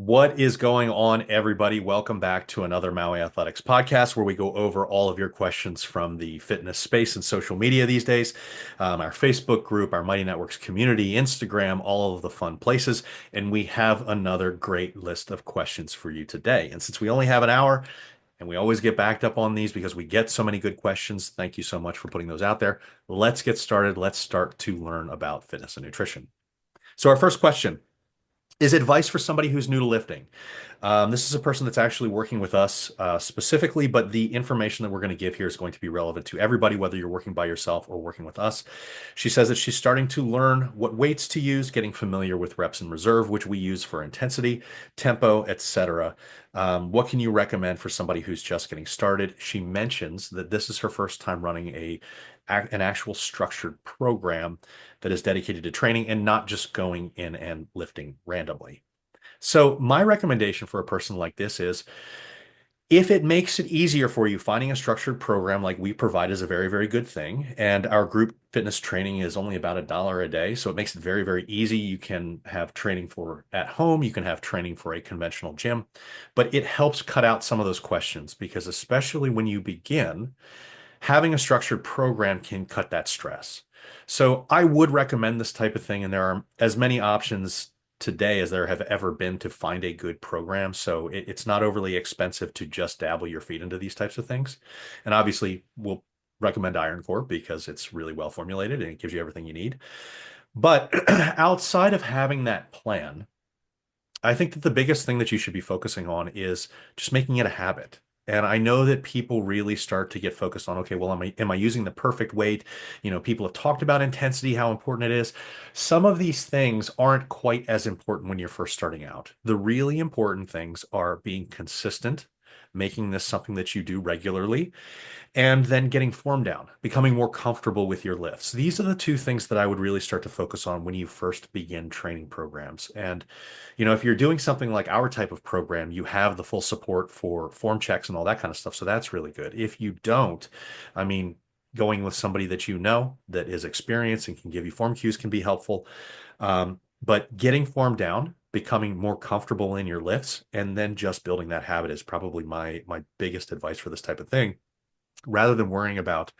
What is going on, everybody? Welcome back to another Maui Athletics podcast where we go over all of your questions from the fitness space and social media these days. Our Facebook group, our Mighty Networks community, Instagram, all of the fun places. And we have another great list of questions for you today. And since we only have an hour and we always get backed up on these because we get so many good questions, thank you so much for putting those out there. Let's get started. Let's start to learn about fitness and nutrition. So, our first question is advice for somebody who's new to lifting. This is a person that's actually working with us specifically, but the information that we're going to give here is going to be relevant to everybody, whether you're working by yourself or working with us. She says that she's starting to learn what weights to use, getting familiar with reps in reserve, which we use for intensity, tempo, etc. What can you recommend for somebody who's just getting started? She mentions that this is her first time running an actual structured program that is dedicated to training and not just going in and lifting randomly. So my recommendation for a person like this is if it makes it easier for you, finding a structured program like we provide is a very, very good thing. And our group fitness training is only about $1 a day. So it makes it very, very easy. You can have training for at home. You can have training for a conventional gym, but it helps cut out some of those questions because especially when you begin, having a structured program can cut that stress. So I would recommend this type of thing, and there are as many options today as there have ever been to find a good program. So it's not overly expensive to just dabble your feet into these types of things. And obviously, we'll recommend Iron Core because it's really well formulated and it gives you everything you need. But outside of having that plan, I think that the biggest thing that you should be focusing on is just making it a habit. And I know that people really start to get focused on, okay, well, am I using the perfect weight? People have talked about intensity, how important it is. Some of these things aren't quite as important when you're first starting out. The really important things are being consistent, making this something that you do regularly, and then getting form down, becoming more comfortable with your lifts. These are the two things that I would really start to focus on when you first begin training programs. And, if you're doing something like our type of program, you have the full support for form checks and all that kind of stuff. So that's really good. If you don't, I mean, going with somebody that you know that is experienced and can give you form cues can be helpful. But getting form down, becoming more comfortable in your lifts, and then just building that habit is probably my biggest advice for this type of thing rather than worrying about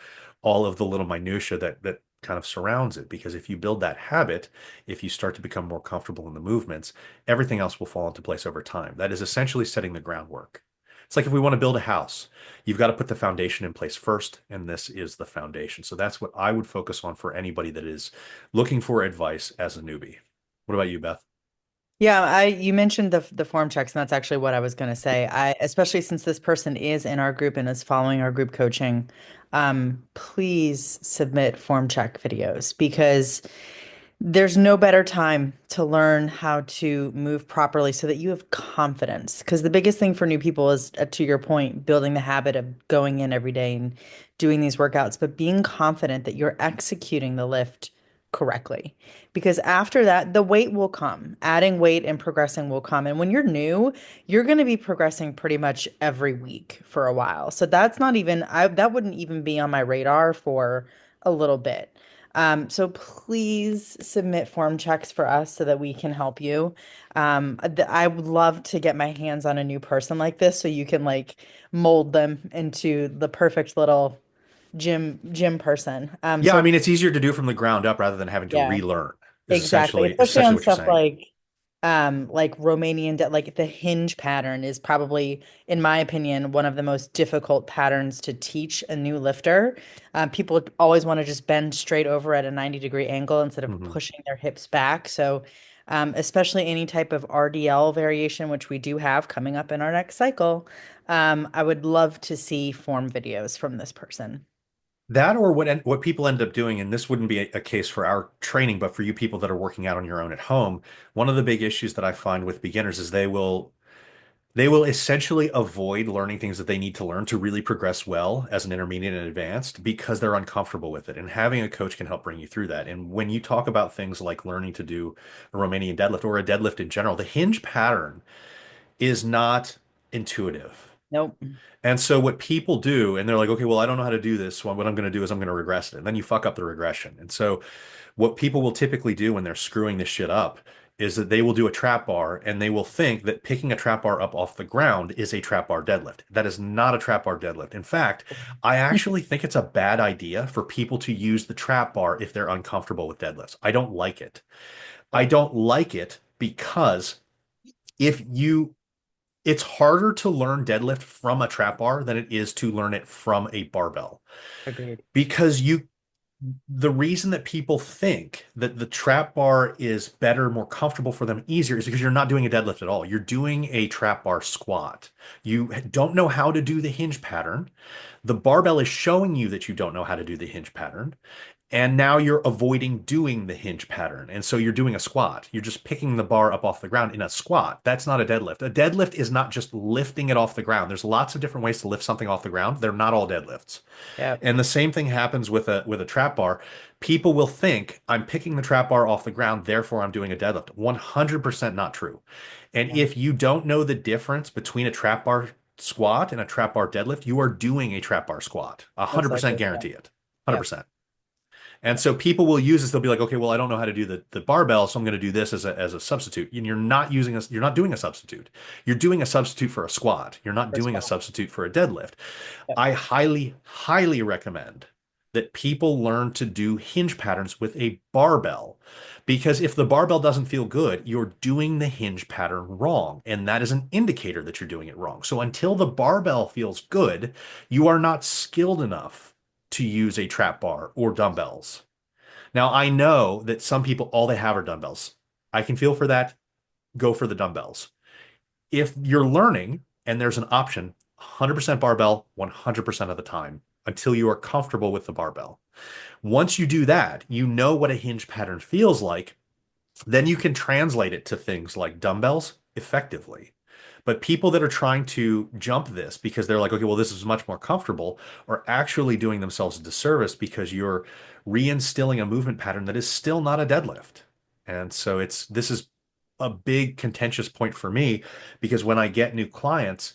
all of the little minutia that kind of surrounds it. Because if you build that habit, if you start to become more comfortable in the movements, everything else will fall into place over time. That is essentially setting the groundwork. It's like if we want to build a house, you've got to put the foundation in place first, and this is the foundation. So that's what I would focus on for anybody that is looking for advice as a newbie. What about you, Beth? Yeah, you mentioned the form checks, and that's actually what I was going to say. Especially since this person is in our group and is following our group coaching, please submit form check videos because there's no better time to learn how to move properly so that you have confidence. Because the biggest thing for new people is, to your point, building the habit of going in every day and doing these workouts, but being confident that you're executing the lift correctly. Because after that, the weight will come. Adding weight and progressing will come. And when you're new, you're going to be progressing pretty much every week for a while. So that's not even, that wouldn't even be on my radar for a little bit. So please submit form checks for us so that we can help you. I would love to get my hands on a new person like this so you can like mold them into the perfect little gym person. Yeah, I mean, it's easier to do from the ground up rather than having to Yeah, relearn, is exactly. essentially Especially essentially on what you're stuff saying. like like the hinge pattern is probably, in my opinion, one of the most difficult patterns to teach a new lifter. People always want to just bend straight over at a 90-degree angle instead of Mhm. pushing their hips back. So, especially any type of RDL variation, which we do have coming up in our next cycle, I would love to see form videos from this person. That or what people end up doing, and this wouldn't be a case for our training, but for you people that are working out on your own at home, one of the big issues that I find with beginners is they will essentially avoid learning things that they need to learn to really progress well as an intermediate and advanced because they're uncomfortable with it. And having a coach can help bring you through that. And when you talk about things like learning to do a Romanian deadlift or a deadlift in general, the hinge pattern is not intuitive. Nope. And so what people do, and they're like, okay, well, I don't know how to do this. So what I'm going to do is I'm going to regress it. And then you fuck up the regression. And so what people will typically do when they're screwing this shit up is that they will do a trap bar and they will think that picking a trap bar up off the ground is a trap bar deadlift. That is not a trap bar deadlift. In fact, I actually think it's a bad idea for people to use the trap bar if they're uncomfortable with deadlifts. I don't like it. I Yep. don't like it because if you it's harder to learn deadlift from a trap bar than it is to learn it from a barbell Agreed. because you the reason that people think that the trap bar is better, more comfortable for them, easier is because you're not doing a deadlift at all. You're doing a trap bar squat. You don't know how to do the hinge pattern. The barbell is showing you that you don't know how to do the hinge pattern. And now you're avoiding doing the hinge pattern. And so you're doing a squat. You're just picking the bar up off the ground in a squat. That's not a deadlift. A deadlift is not just lifting it off the ground. There's lots of different ways to lift something off the ground. They're not all deadlifts. Yep. And the same thing happens with a trap bar. People will think I'm picking the trap bar off the ground, therefore I'm doing a deadlift. 100% not true. And Yeah. if you don't know the difference between a trap bar squat and a trap bar deadlift, you are doing a trap bar squat. Most 100% likely. Yeah. guarantee it. Yep. 100%. And Yep. so people will use this. They'll be like, okay, well, I don't know how to do the barbell, so I'm going to do this as a substitute. And you're not doing a substitute. You're doing a substitute for a squat. You're not First doing a one. substitute for a deadlift. Yep. I highly, highly recommend that people learn to do hinge patterns with a barbell. Because if the barbell doesn't feel good, you're doing the hinge pattern wrong. And that is an indicator that you're doing it wrong. So until the barbell feels good, you are not skilled enough to use a trap bar or dumbbells. Now, I know that some people, all they have are dumbbells. I can feel for that. Go for the dumbbells. If you're learning and there's an option, 100% barbell 100% of the time until you are comfortable with the barbell. Once you do that, you know what a hinge pattern feels like. Then you can translate it to things like dumbbells effectively. But people that are trying to jump this because they're like, okay, well, this is much more comfortable, are actually doing themselves a disservice because you're reinstilling a movement pattern that is still not a deadlift. And so this is a big contentious point for me because when I get new clients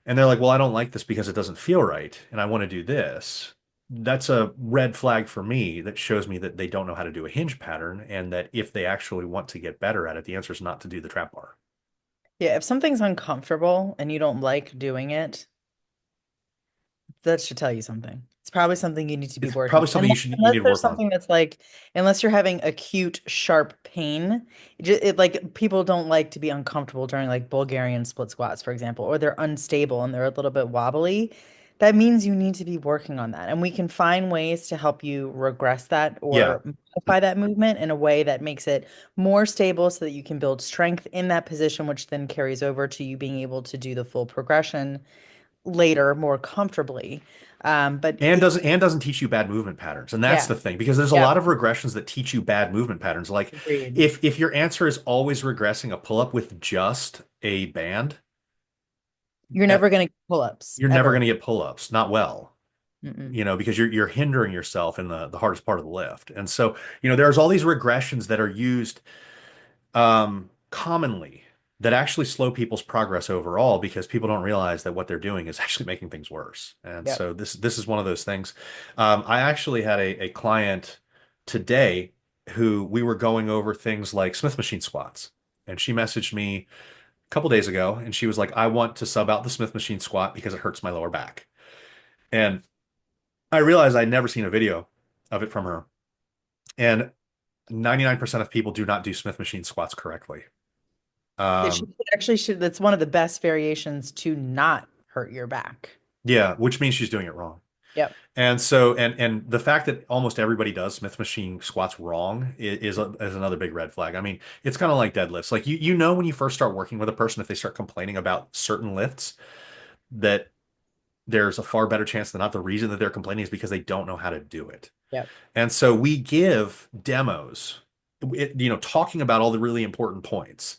and they're like, well, I don't like this because it doesn't feel right and I want to do this. That's a red flag for me that shows me that they don't know how to do a hinge pattern and that if they actually want to get better at it, the answer is not to do the trap bar. Yeah. If something's uncomfortable and you don't like doing it, that should tell you something. It's probably something you need to be It's working probably on. something you Unless need to there's work on. something that's like, unless you're having acute, sharp pain, like people don't like to be uncomfortable during like Bulgarian split squats, for example, or they're unstable and they're a little bit wobbly. That means you need to be working on that. And we can find ways to help you regress that Yeah. or modify that movement in a way that makes it more stable so that you can build strength in that position, which then carries over to you being able to do the full progression later more comfortably. But And doesn't teach you bad movement patterns. And that's yeah, the thing, because there's a yeah, lot of regressions that teach you bad movement patterns. Like agreed. if your answer is always regressing a pull-up with just a band, You're uh, never going to get pull-ups you're never going ever. to get pull-ups, not well. Mm-mm. Because you're hindering yourself in the hardest part of the lift. And so, there's all these regressions that are used commonly that actually slow people's progress overall because people don't realize that what they're doing is actually making things worse. And Yep. so this is one of those things. I actually had a client today who we were going over things like Smith machine squats. And she messaged me a couple days ago and she was like, I want to sub out the Smith machine squat because it hurts my lower back. And I realized I'd never seen a video of it from her. And 99% of people do not do Smith machine squats correctly. It should Um, actually should that's one of the best variations to not hurt your back. yeah, which means she's doing it wrong. Yep. And so, and the fact that almost everybody does Smith machine squats wrong is another big red flag. I mean, it's kind of like deadlifts. Like you know when you first start working with a person, if they start complaining about certain lifts, that there's a far better chance than not the reason that they're complaining is because they don't know how to do it. Yep. And so we give demos, talking about all the really important points.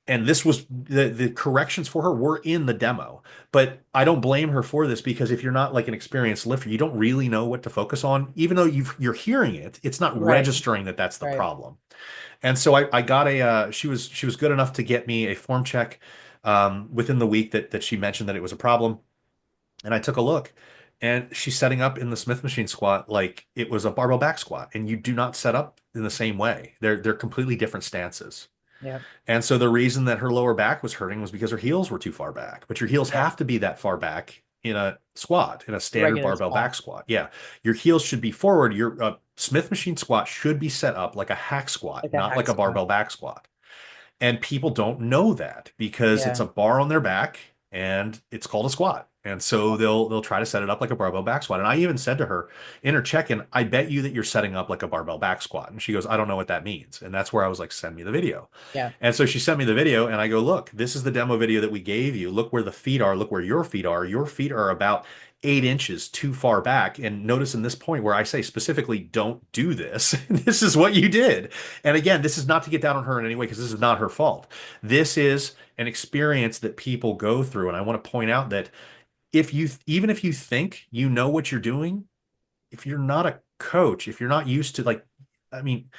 And this was the corrections for her were in the demo. But I don't blame her for this because if you're not like an experienced lifter, you don't really know what to focus on. Even though you're hearing it, it's not Right. registering that that's the Right. problem. And so I got she was good enough to get me a form check within the week that she mentioned that it was a problem. And I took a look and she's setting up in the Smith machine squat like it was a barbell back squat, and you do not set up in the same way. They're completely different stances. Yep. And so the reason that her lower back was hurting was because her heels were too far back. But your heels Yeah. have to be that far back in a squat, in a standard Regular barbell spot, back squat. Yeah. Your heels should be forward. Your Smith machine squat should be set up like a hack squat, like a not hack like a squat. barbell back squat. And people don't know that because it's Yeah. a bar on their back and it's called a squat. And so they'll try to set it up like a barbell back squat. And I even said to her in her check-in, I bet you that you're setting up like a barbell back squat. And she goes, I don't know what that means. And that's where I was like, send me the video. Yeah. And so she sent me the video and I go, look, this is the demo video that we gave you. Look where the feet are. Look where your feet are. Your feet are about 8 inches too far back. And notice in this point where I say specifically, don't do this. This is what you did. And again, this is not to get down on her in any way because this is not her fault. This is an experience that people go through. And I want to point out that even if you think you know what you're doing, if you're not a coach, if you're not used to like, I mean,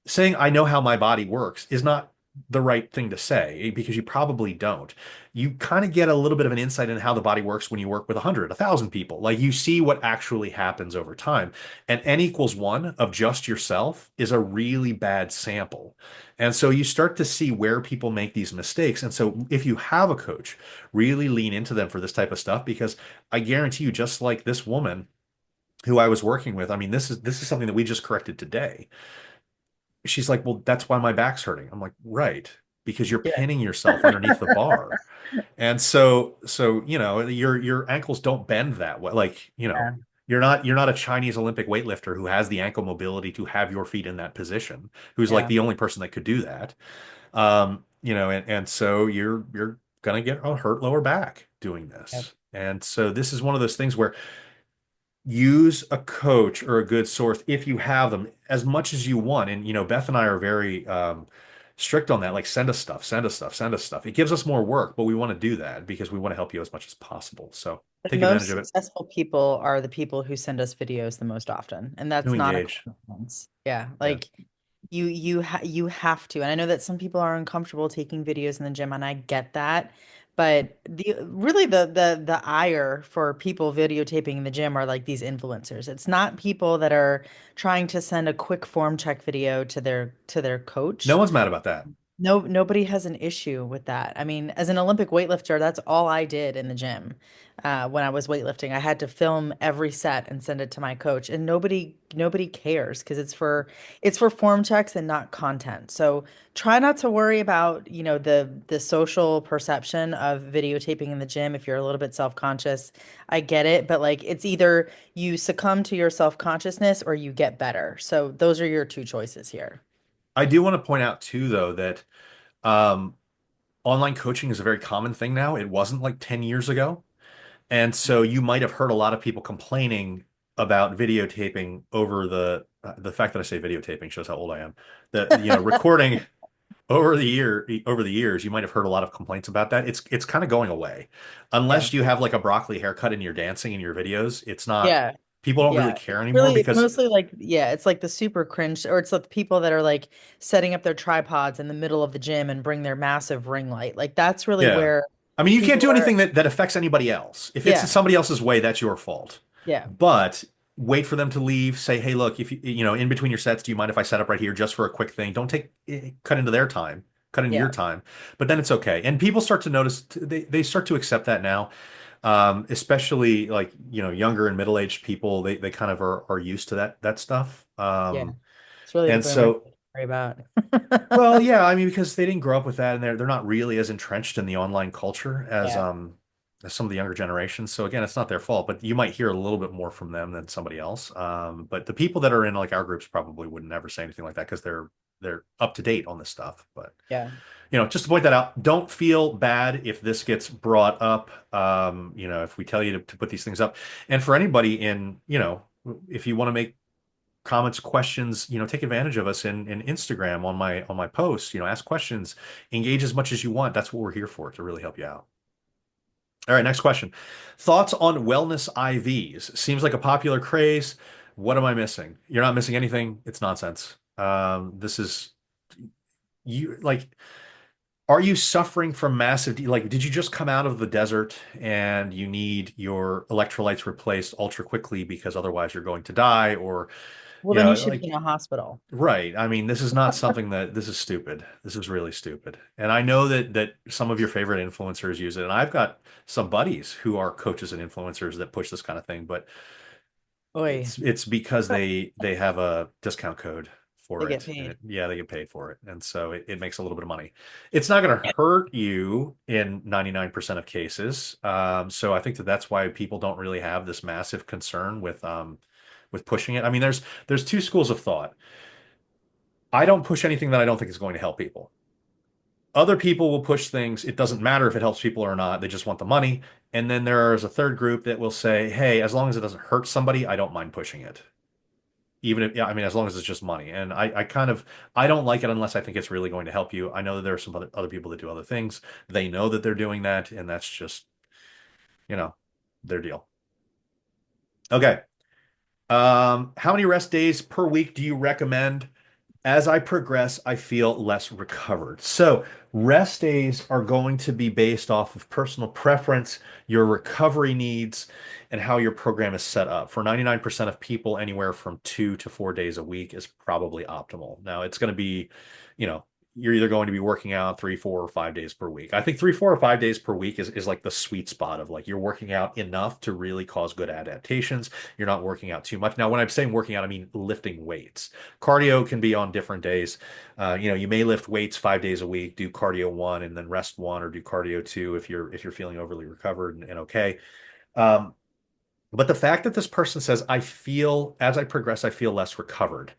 saying I know how my body works is not the right thing to say because you probably don't. You kind of get a little bit of an insight into how the body works when you work with 100, 1,000 people. Like you see what actually happens over time. And n equals one of just yourself is a really bad sample. And so you start to see where people make these mistakes. And so if you have a coach, really lean into them for this type of stuff because I guarantee you, just like this woman who I was working with, I mean, this is something that we just corrected today. She's like, well, that's why my back's hurting. I'm like, right, because you're Yeah. pinning yourself underneath the bar. And so, your ankles don't bend that way. Like, Yeah. you're not a Chinese Olympic weightlifter who has the ankle mobility to have your feet in that position, who's like Yeah. the only person that could do that. And so you're gonna get a hurt lower back doing Yep. this. And so this is one of those things where use a coach or a good source if you have them as much as you want. And Beth and I are very strict on that. Like send us stuff, send us stuff, send us stuff. It gives us more work, but we want to do that because we want to help you as much as possible. So The take advantage most of it. successful people are the people who send us videos the most often, and To that's not a engage. coincidence. Yeah, Yeah. like you have to. And I know that some people are uncomfortable taking videos in the gym, and I get that. But the ire for people videotaping in the gym are like these influencers. It's not people that are trying to send a quick form check video to their No coach. one's mad about that. No, nobody has an issue with that. I mean, as an Olympic weightlifter, that's all I did in the gym. When I was weightlifting, I had to film every set and send it to my coach, and nobody cares because it's for form checks and not content. So try not to worry about, the social perception of videotaping in the gym if you're a little bit self-conscious. I get it, but like it's either you succumb to your self-consciousness or you get better. So those are your two choices here. I do want to point out too, though, that um, online coaching is a very common thing now. It wasn't like 10 years ago. And so you might have heard a lot of people complaining about videotaping over the fact that I say videotaping shows how old I am. Recording over the years, you might have heard a lot of complaints about that. It's kind of going away. Yeah. Unless you have like a broccoli haircut and you're dancing in your videos, it's not Yeah. people don't really Yeah. care anymore It's because mostly like, yeah, it's like the super cringe, or it's like the people that are like setting up their tripods in the middle of the gym and bring their massive ring light. Like that's really yeah. where I mean, you can't people do are, anything that affects anybody else. If it's yeah, somebody else's way, that's your fault. yeah, But wait for them to leave. Say, hey, look, if in between your sets, do you mind if I set up right here just for a quick thing? Don't cut into their time, cut into your yeah, time. But then it's okay. And people start to notice, they start to accept that now. Especially like, younger and middle-aged people, they kind of are used to that stuff. yeah. It's really the And boomers so to worry about. well, yeah, I mean, because they didn't grow up with that, and they're not really as entrenched in the online culture Yeah, as some of the younger generations. So again, it's not their fault, but you might hear a little bit more from them than somebody else. But the people that are in like our groups probably would never say anything like that because they're up to date on this stuff. But yeah, just to point that out, don't feel bad if this gets brought up. If we tell you to put these things up, and for anybody if you want to make comments, questions, take advantage of us in Instagram on my posts, ask questions, engage as much as you want. That's what we're here for, to really help you out. All right, next question. Thoughts on wellness IVs? Seems like a popular craze. What am I missing? You're not missing anything. It's nonsense. This is you like Are you suffering from like, did you just come out of the desert and you need your electrolytes replaced ultra quickly because otherwise you're going to die? Or, Well, then you should be in a hospital. right. I mean, this is not something this is stupid. This is really stupid. And I know that some of your favorite influencers use it. And I've got some buddies who are coaches and influencers that push this kind of thing, but Oy, it's because they have a discount code they for get it, and paid. yeah, they get paid for it, and so it makes a little bit of money. It's not going to hurt you in 99% of cases. So I think that's why people don't really have this massive concern with pushing it. I mean, there's two schools of thought. I don't push anything that I don't think is going to help people. Other people will push things. It doesn't matter if it helps people or not. They just want the money. And then there is a third group that will say, hey, as long as it doesn't hurt somebody, I don't mind pushing it. Even if, yeah, I mean, as long as it's just money. And I kind of, I don't like it unless I think it's really going to help you. I know that there are some other people that do other things. They know that they're doing that, and that's just, you know, their deal. Okay. How many rest days per week do you recommend? As I progress, I feel less recovered. So, rest days are going to be based off of personal preference, your recovery needs, and how your program is set up. For 99% of people, anywhere from 2 to 4 days a week is probably optimal. Now, it's going to be, you know, you're either going to be working out 3, 4, or 5 days per week. I think 3, 4, or 5 days per week is like the sweet spot of like you're working out enough to really cause good adaptations. You're not working out too much. Now, when I'm saying working out, I mean lifting weights. Cardio can be on different days. You may lift weights 5 days a week, do cardio one, and then rest one, or do cardio two if you're feeling overly recovered and okay. Um, but the fact that this person says, I feel as I progress, I feel less recovered.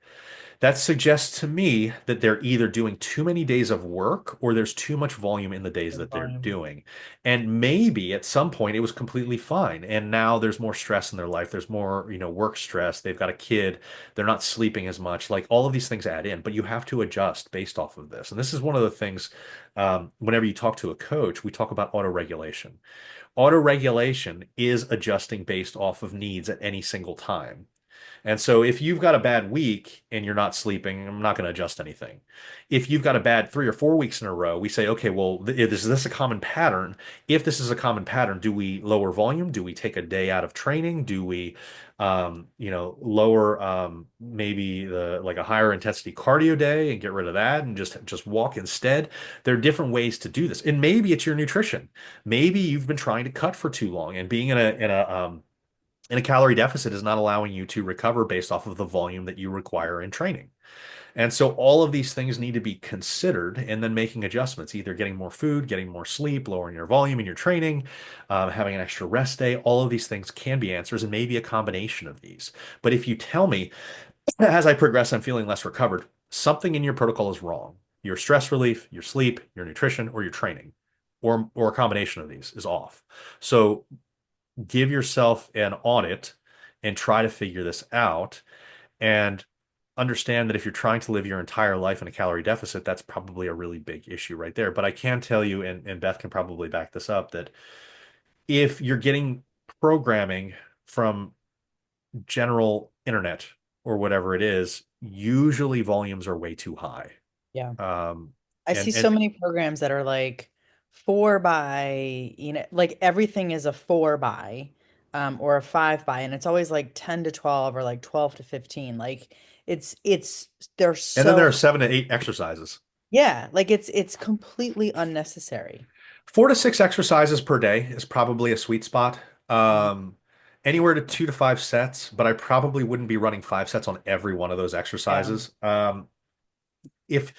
That suggests to me that they're either doing too many days of work or there's too much volume in the days The that they're volume. doing. And maybe at some point it was completely fine. And now there's more stress in their life. There's more, work stress. They've got a kid. They're not sleeping as much. Like all of these things add in, but you have to adjust based off of this. And this is one of the things, whenever you talk to a coach, we talk about autoregulation. Autoregulation is adjusting based off of needs at any single time. And so if you've got a bad week and you're not sleeping, I'm not going to adjust anything. If you've got a bad 3 or 4 weeks in a row, we say, okay, well, is this a common pattern? If this is a common pattern, do we lower volume? Do we take a day out of training? Do we, lower maybe the like a higher intensity cardio day and get rid of that and just walk instead? There are different ways to do this, and maybe it's your nutrition. Maybe you've been trying to cut for too long, and being in a calorie deficit is not allowing you to recover based off of the volume that you require in training. And so all of these things need to be considered and then making adjustments, either getting more food, getting more sleep, lowering your volume in your training, having an extra rest day. All of these things can be answers and maybe a combination of these. But if you tell me, as I progress, I'm feeling less recovered, something in your protocol is wrong. Your stress relief, your sleep, your nutrition, or your training, or a combination of these is off. So give yourself an audit and try to figure this out and understand that if you're trying to live your entire life in a calorie deficit, that's probably a really big issue right there. But I can tell you, and Beth can probably back this up, that if you're getting programming from general internet or whatever it is, usually volumes are way too high. Yeah. Um, I see so and many programs that are like 4 by, like everything is a 4 by, or a 5 by, and it's always like 10 to 12 or like 12 to 15. Like they're and then there so, are 7 to 8 exercises. yeah, like it's completely unnecessary. 4 to 6 exercises per day is probably a sweet spot. Mhm. Um, Anywhere to 2 to 5 sets, but I probably wouldn't be running 5 sets on every one of those Yeah. exercises. If,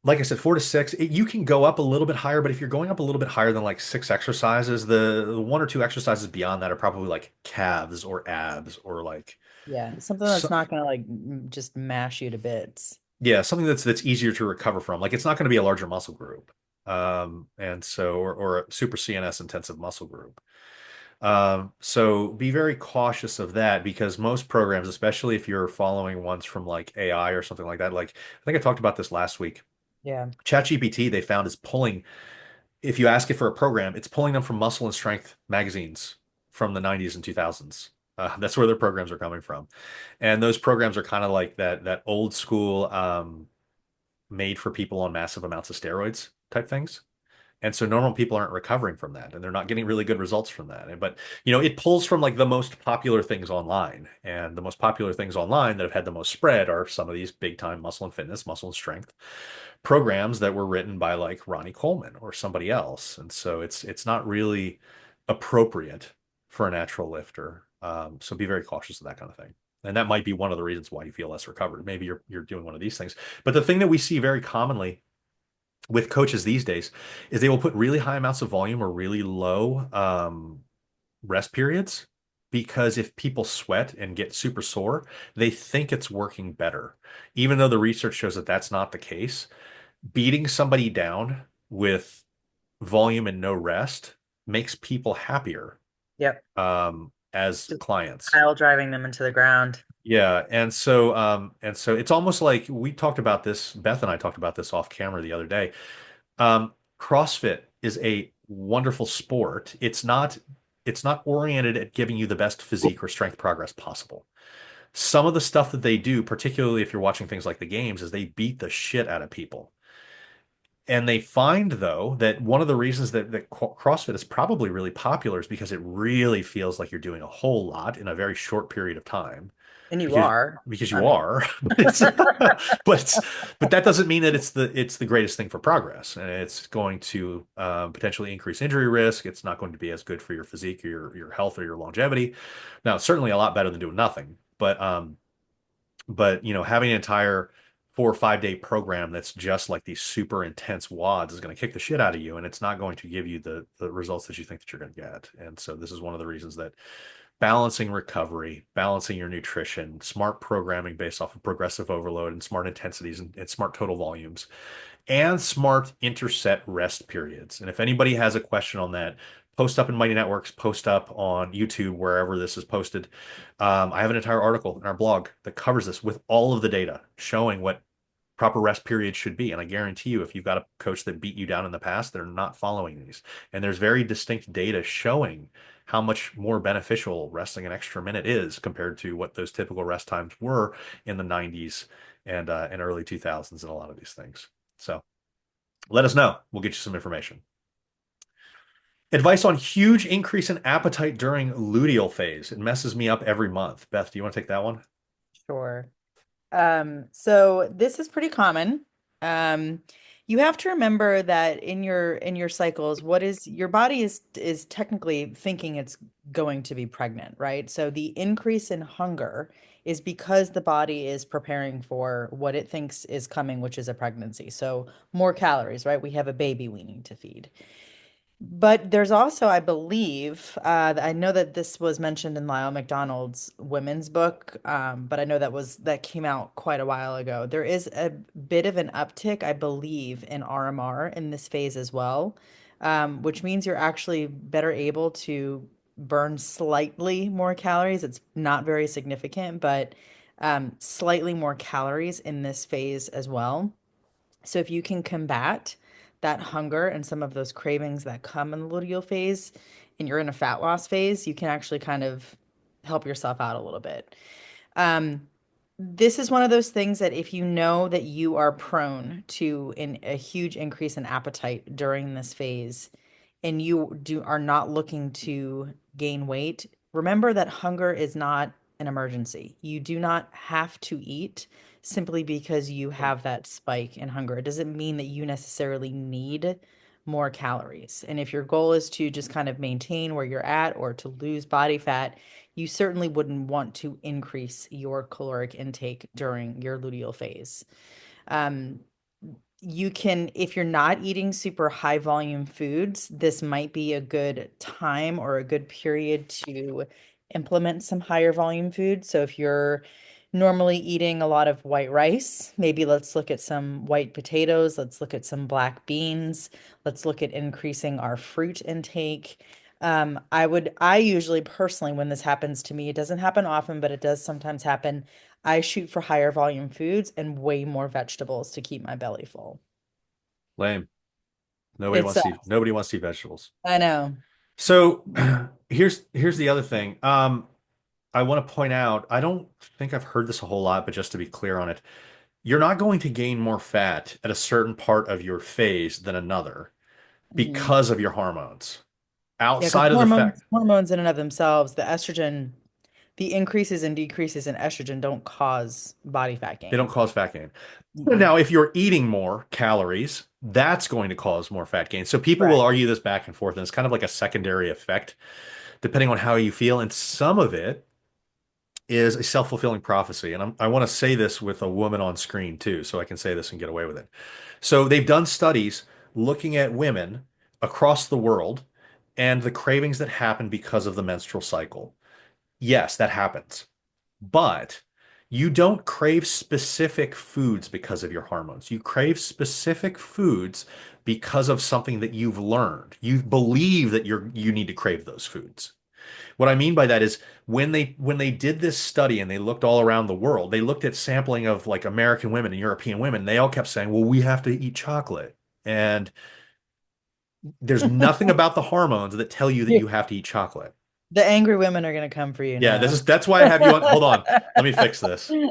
like I said, 4 to 6, you can go up a little bit higher, but if you're going up a little bit higher than like 6 exercises, the 1 or 2 exercises beyond that are probably like calves or abs or like, Yeah. Something so, that's not gonna like just mash you to bits. yeah, something that's easier to recover from. Like it's not going to be a larger muscle group. And so, or a super CNS intensive muscle group. So be very cautious of that because most programs, especially if you're following ones from like AI or something like that, like I think I talked about this last week. Yeah. ChatGPT, they found is pulling, if you ask it for a program, it's pulling them from Muscle and Strength magazines from the 90s and 2000s. That's where their programs are coming from. And those programs are kind of like that old school made for people on massive amounts of steroids type things. And so normal people aren't recovering from that and they're not getting really good results from that. But, it pulls from like the most popular things online. And the most popular things online that have had the most spread are some of these big time muscle and fitness, muscle and strength programs that were written by like Ronnie Coleman or somebody else. And so it's not really appropriate for a natural lifter. So be very cautious of that kind of thing. And that might be one of the reasons why you feel less recovered. Maybe you're doing one of these things. But the thing that we see very commonly with coaches these days is they will put really high amounts of volume or really low rest periods because if people sweat and get super sore, they think it's working better, even though the research shows that that's not the case. Beating somebody down with volume and no rest makes people happier Yep. as Just clients. pile driving them into the ground. Yeah, and so it's almost like we talked about this, Beth and I talked about this off camera the other day. CrossFit is a wonderful sport. It's not oriented at giving you the best physique or strength progress possible. Some of the stuff that they do, particularly if you're watching things like the games, is they beat the shit out of people. And they find, though, that one of the reasons that CrossFit is probably really popular is because it really feels like you're doing a whole lot in a very short period of time. And you Because are. because I you mean, are, but but that doesn't mean that it's the greatest thing for progress, and it's going to potentially increase injury risk. It's not going to be as good for your physique or your health or your longevity. Now, it's certainly a lot better than doing nothing, but having an entire 4 or 5 day program that's just like these super intense wads is going to kick the shit out of you, and it's not going to give you the results that you think that you're going to get. And so this is one of the reasons that balancing recovery, balancing your nutrition, smart programming based off of progressive overload and smart intensities and smart total volumes, and smart interset rest periods. And if anybody has a question on that, post up in Mighty Networks, post up on YouTube, wherever this is posted. I have an entire article in our blog that covers this with all of the data showing what proper rest periods should be. And I guarantee you, if you've got a coach that beat you down in the past, they're not following these. And there's very distinct data showing how much more beneficial resting an extra minute is compared to what those typical rest times were in the 90s and early 2000s and a lot of these things. So let us know. We'll get you some information. Advice on huge increase in appetite during luteal phase. It messes me up every month. Beth, do you want to take that one? sure. So this is pretty common. Um, you have to remember that in your cycles, what is your body is technically thinking it's going to be pregnant, right? So the increase in hunger is because the body is preparing for what it thinks is coming, which is a pregnancy. So more calories, right? We have a baby we need to feed. But there's also, I believe, I know that this was mentioned in Lyle McDonald's women's book, but I know that came out quite a while ago. There is a bit of an uptick, I believe, in RMR in this phase as well, which means you're actually better able to burn slightly more calories. It's not very significant, but slightly more calories in this phase as well. So if you can combat that hunger and some of those cravings that come in the luteal phase and you're in a fat loss phase, you can actually kind of help yourself out a little bit. Um, this is one of those things that if you know that you are prone to a huge increase in appetite during this phase and you are not looking to gain weight, remember that hunger is not an emergency. You do not have to eat simply because you have that spike in hunger. It doesn't mean that you necessarily need more calories. And if your goal is to just kind of maintain where you're at or to lose body fat, you certainly wouldn't want to increase your caloric intake during your luteal phase. Um, you can, if you're not eating super high volume foods, this might be a good time or a good period to implement some higher volume food. So if you're normally eating a lot of white rice, maybe let's look at some white potatoes, let's look at some black beans, let's look at increasing our fruit intake. I usually personally, when this happens to me, it doesn't happen often, but it does sometimes happen. I shoot for higher volume foods and way more vegetables to keep my belly full. Lame. Nobody It's, wants to nobody wants to eat vegetables. I know. So here's the other thing. I want to point out, I don't think I've heard this a whole lot, but just to be clear on it, you're not going to gain more fat at a certain part of your phase than another Mhm. because of your hormones. Yeah, because Outside of the fact hormones in and of themselves, the estrogen, the increases and decreases in estrogen don't cause body fat they don't gain. cause fat gain. Mm-mm. Now, if you're eating more calories, that's going to cause more fat gain. So people will Correct. argue this back and forth, and it's kind of like a secondary effect, depending on how you feel. And some of it is a self-fulfilling prophecy. And I want to say this with a woman on screen too, so I can say this and get away with it. So they've done studies looking at women across the world and the cravings that happen because of the menstrual cycle. Yes, that happens. But you don't crave specific foods because of your hormones. You crave specific foods because of something that you've learned. You believe that you need to crave those foods. What I mean by that is when they did this study and they looked all around the world, they looked at sampling of like American women and European women. They all kept saying, "Well, we have to eat chocolate." And there's nothing about the hormones that tell you that you You- have to eat chocolate. The angry women are going to come for you Yeah, now. that's why I have you on. Hold on. Let me fix this. All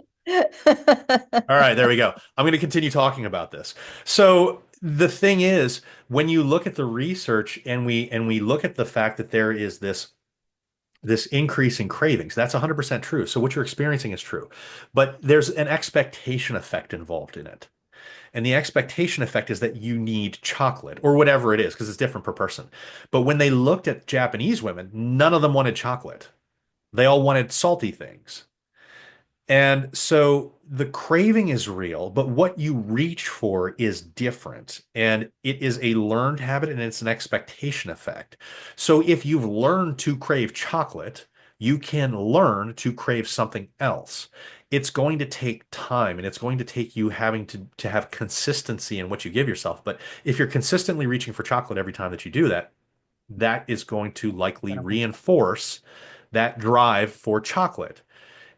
right, there we go. I'm going to continue talking about this. So the thing is, when you look at the research and we look at the fact that there is this increase in cravings, that's 100% true. So what you're experiencing is true. But there's an expectation effect involved in it. And the expectation effect is that you need chocolate or whatever it is, because it's different per person. But when they looked at Japanese women, none of them wanted chocolate. They all wanted salty things. And so the craving is real, but what you reach for is different. And it is a learned habit and it's an expectation effect. So if you've learned to crave chocolate, you can learn to crave something else. It's going to take time and it's going to take you having to have consistency in what you give yourself. But if you're consistently reaching for chocolate every time that you do that, that is going to likely reinforce that drive for chocolate.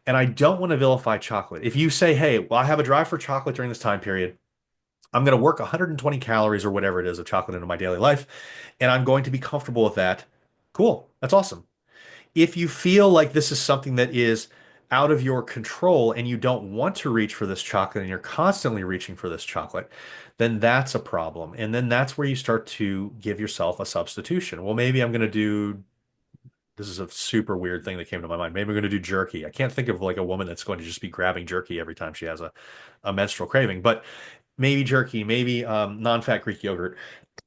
And I don't want to vilify chocolate. If you say, hey, well, I have a drive for chocolate during this time period, I'm going to work 120 calories or whatever it is of chocolate into my daily life, and I'm going to be comfortable with that. Cool. That's awesome. If you feel like this is something that is out of your control and you don't want to reach for this chocolate and you're constantly reaching for this chocolate, then that's a problem. And then that's where you start to give yourself a substitution. Well, maybe I'm going to do this is a super weird thing that came to my mind. Maybe we're going to do jerky. I can't think of like a woman that's going to just be grabbing jerky every time she has a menstrual craving, but maybe jerky, maybe non-fat Greek yogurt,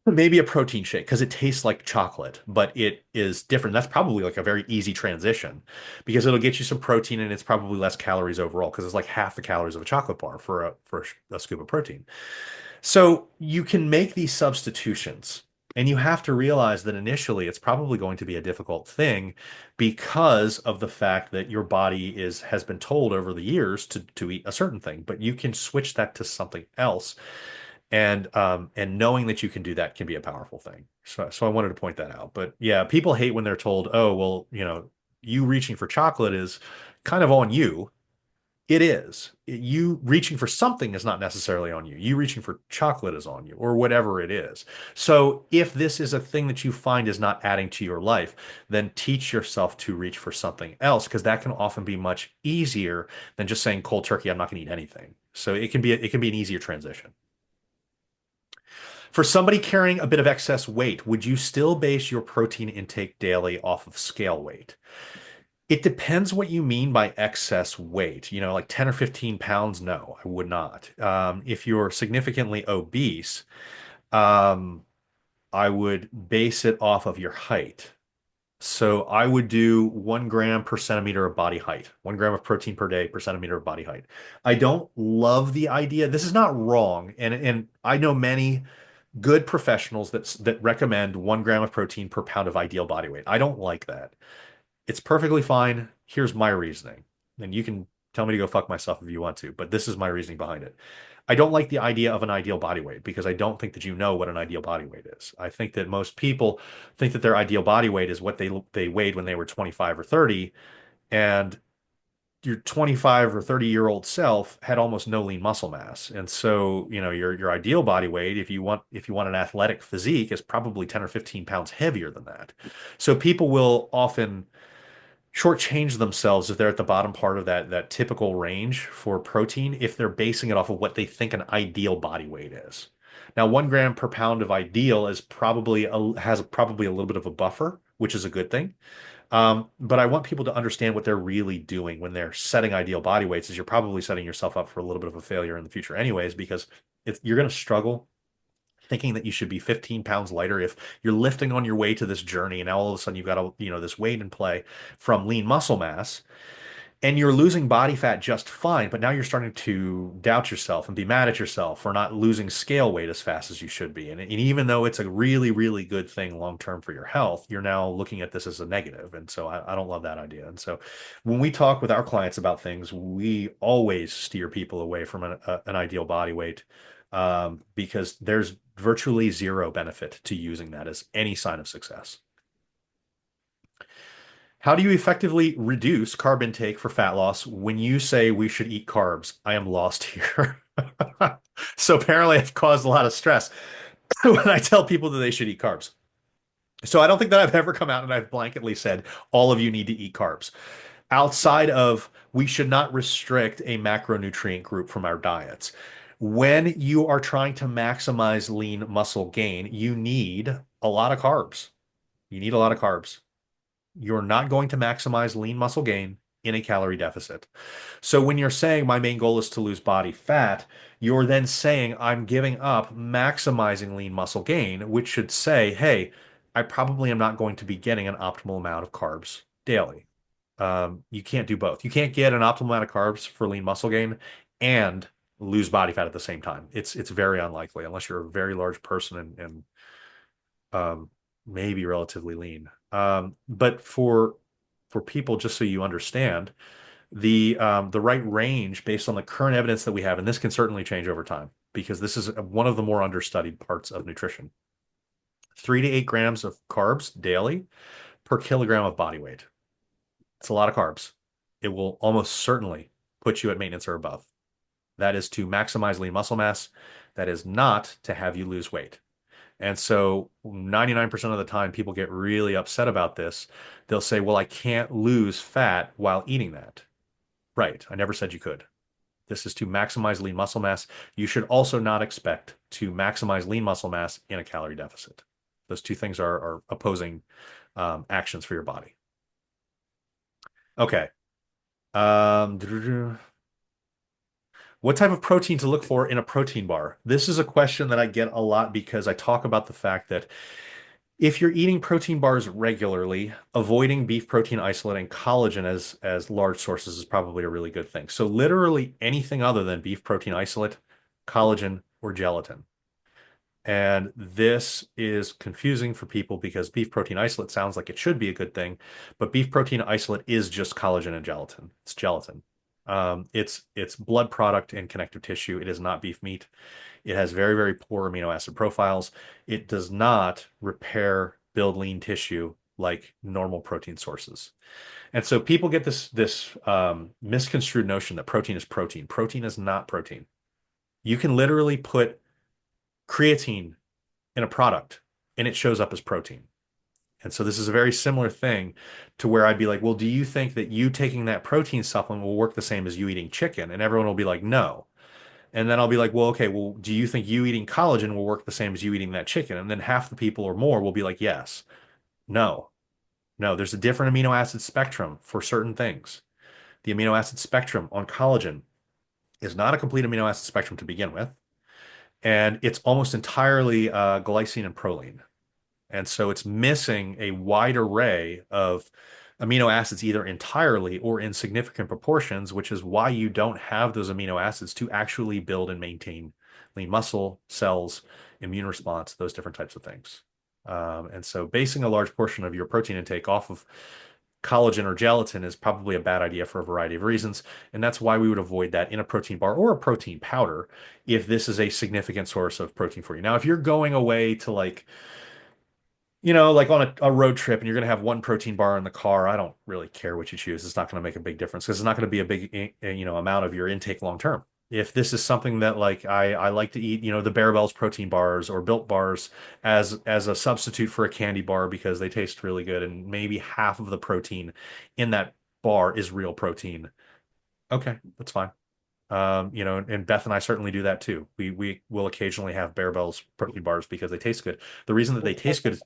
maybe a protein shake because it tastes like chocolate, but it is different. That's probably like a very easy transition because it'll get you some protein and it's probably less calories overall because it's like half the calories of a chocolate bar for a scoop of protein. So you can make these substitutions, and you have to realize that initially it's probably going to be a difficult thing because of the fact that your body has been told over the years to eat a certain thing, but you can switch that to something else, and knowing that you can do that can be a powerful thing. So I wanted to point that out. But yeah, people hate when they're told, "Oh, well, you reaching for chocolate is kind of on you." It is. You reaching for something is not necessarily on you. You reaching for chocolate is on you, or whatever it is. So, if this is a thing that you find is not adding to your life, then teach yourself to reach for something else, because that can often be much easier than just saying cold turkey, I'm not going to eat anything. So it can be an easier transition. For somebody carrying a bit of excess weight, would you still base your protein intake daily off of scale weight? It depends what you mean by excess weight. Like 10 or 15 pounds, no, I would not. If you're significantly obese, um, I would base it off of your height. So I would do 1 gram per centimeter of body height, 1 gram of protein per day per centimeter of body height. I don't love the idea. This is not wrong. And I know many good professionals that recommend 1 gram of protein per pound of ideal body weight. I don't like that. It's perfectly fine. Here's my reasoning. And you can tell me to go fuck myself if you want to, but this is my reasoning behind it. I don't like the idea of an ideal body weight because I don't think that you know what an ideal body weight is. I think that most people think that their ideal body weight is what they weighed when they were 25 or 30, and your 25 or 30-year-old self had almost no lean muscle mass. And so, your ideal body weight, if you want an athletic physique, is probably 10 or 15 pounds heavier than that. So people will often shortchange themselves if they're at the bottom part of that typical range for protein if they're basing it off of what they think an ideal body weight is. Now, 1 gram per pound of ideal is probably has probably a little bit of a buffer, which is a good thing. But I want people to understand what they're really doing when they're setting ideal body weights, is you're probably setting yourself up for a little bit of a failure in the future anyways, because if you're going to struggle thinking that you should be 15 pounds lighter if you're lifting on your way to this journey and now all of a sudden you've got this weight in play from lean muscle mass and you're losing body fat just fine, but now you're starting to doubt yourself and be mad at yourself for not losing scale weight as fast as you should be. And even though it's a really, really good thing long term for your health, you're now looking at this as a negative. And so I don't love that idea. And so when we talk with our clients about things, we always steer people away from an ideal body weight, because there's virtually zero benefit to using that as any sign of success. How do you effectively reduce carb intake for fat loss when you say we should eat carbs? I am lost here. So apparently I've caused a lot of stress when I tell people that they should eat carbs. So I don't think that I've ever come out and I've blanketly said all of you need to eat carbs. Outside of we should not restrict a macronutrient group from our diets. When you are trying to maximize lean muscle gain, you need a lot of carbs. You need a lot of carbs. You're not going to maximize lean muscle gain in a calorie deficit. So when you're saying my main goal is to lose body fat, you're then saying I'm giving up maximizing lean muscle gain, which should say, hey, I probably am not going to be getting an optimal amount of carbs daily. You can't do both. You can't get an optimal amount of carbs for lean muscle gain and lose body fat at the same time. It's very unlikely unless you're a very large person and maybe relatively lean. But for people, just so you understand, the right range based on the current evidence that we have, and this can certainly change over time because this is one of the more understudied parts of nutrition. 3 to 8 grams of carbs daily per kilogram of body weight. It's a lot of carbs. It will almost certainly put you at maintenance or above. That is to maximize lean muscle mass. That is not to have you lose weight. And so 99% of the time, people get really upset about this. They'll say, well, I can't lose fat while eating that. Right. I never said you could. This is to maximize lean muscle mass. You should also not expect to maximize lean muscle mass in a calorie deficit. Those two things are opposing actions for your body. Okay. What type of protein to look for in a protein bar? This is a question that I get a lot because I talk about the fact that if you're eating protein bars regularly, avoiding beef protein isolate and collagen as large sources is probably a really good thing. So literally anything other than beef protein isolate, collagen, or gelatin. And this is confusing for people because beef protein isolate sounds like it should be a good thing, but beef protein isolate is just collagen and gelatin. It's gelatin. It's blood product and connective tissue. It is not beef meat. It has very, very poor amino acid profiles. It does not repair, build lean tissue like normal protein sources. And so people get this misconstrued notion that protein is protein. Protein is not protein. You can literally put creatine in a product and it shows up as protein. And so this is a very similar thing to where I'd be like, well, do you think that you taking that protein supplement will work the same as you eating chicken? And everyone will be like, no. And then I'll be like, well, okay, well, do you think you eating collagen will work the same as you eating that chicken? And then half the people or more will be like, yes. No, no, there's a different amino acid spectrum for certain things. The amino acid spectrum on collagen is not a complete amino acid spectrum to begin with. And it's almost entirely glycine and proline. And so it's missing a wide array of amino acids either entirely or in significant proportions, which is why you don't have those amino acids to actually build and maintain lean muscle cells, immune response, those different types of things. And so basing a large portion of your protein intake off of collagen or gelatin is probably a bad idea for a variety of reasons. And that's why we would avoid that in a protein bar or a protein powder if this is a significant source of protein for you. Now, if you're going away to like on a road trip and you're going to have one protein bar in the car, I don't really care what you choose. It's not going to make a big difference because it's not going to be a big, amount of your intake long term. If this is something that like I like to eat, the Barabells protein bars or Built bars as a substitute for a candy bar because they taste really good and maybe half of the protein in that bar is real protein. Okay, that's fine. And Beth and I certainly do that too. We will occasionally have Barabells protein bars because they taste good. The reason that they taste good is,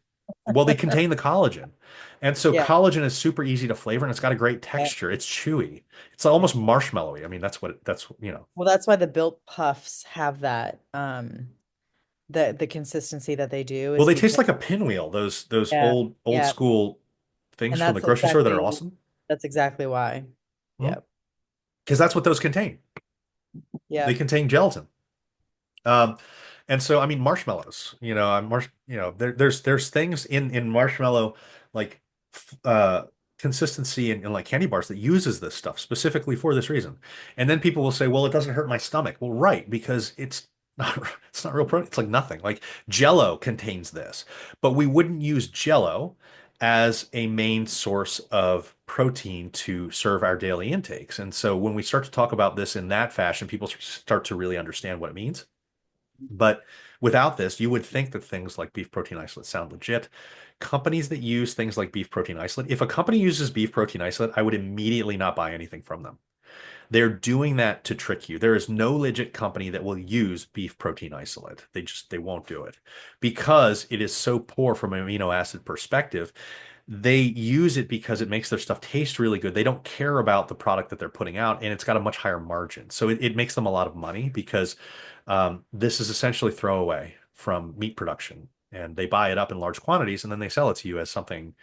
well, they contain the collagen. And so Yeah, collagen is super easy to flavor and it's got a great yeah, texture. It's chewy. It's yeah. almost marshmallowy. I mean, that's. Well, that's why the built puffs have that the consistency that they do Well, is they taste because like a pinwheel, those yeah, old yeah. school And things from the grocery store that are awesome. that's exactly why. Yep. Because that's what those contain. They Yep. contain gelatin. Um, and so I mean marshmallows, there's things in marshmallow like consistency and like candy bars that uses this stuff specifically for this reason. And then people will say, well, it doesn't hurt my stomach. Well, right, because not it's not real protein. It's like nothing. Like Jello contains this, but we wouldn't use Jello as a main source of protein to serve our daily intakes. And so when we start to talk about this in that fashion, people start to really understand what it means. But without this, you would think that things like beef protein isolate sound legit. Companies that use things like beef protein isolate, if a company uses beef protein isolate, I would immediately not buy anything from them. They're doing that to trick you. There is no legit company that will use beef protein isolate. They won't do it because it is so poor from an amino acid perspective. They use it because it makes their stuff taste really good. They don't care about the product that they're putting out, and it's got a much higher margin. So it makes them a lot of money because this is essentially throwaway from meat production. And they buy it up in large quantities and then they sell it to you as something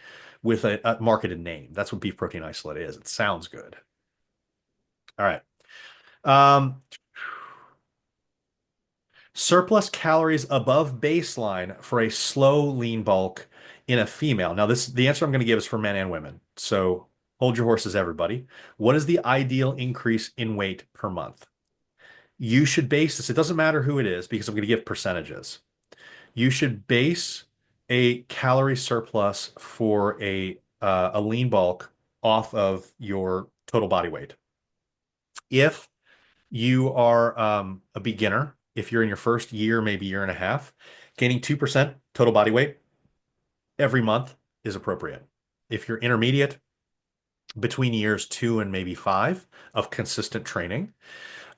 with a marketed name. That's what beef protein isolate is. It sounds good. All right. Um, Surplus calories above baseline for a slow lean bulk in a female. Now, the answer I'm going to give is for men and women. So hold your horses, everybody. What is the ideal increase in weight per month? You should base this. It doesn't matter who it is because I'm going to give percentages. You should base a calorie surplus for a lean bulk off of your total body weight. If you are a beginner, if you're in your first year, maybe year and a half, gaining 2% total body weight every month is appropriate. If you're intermediate, between years 2 and maybe 5 of consistent training,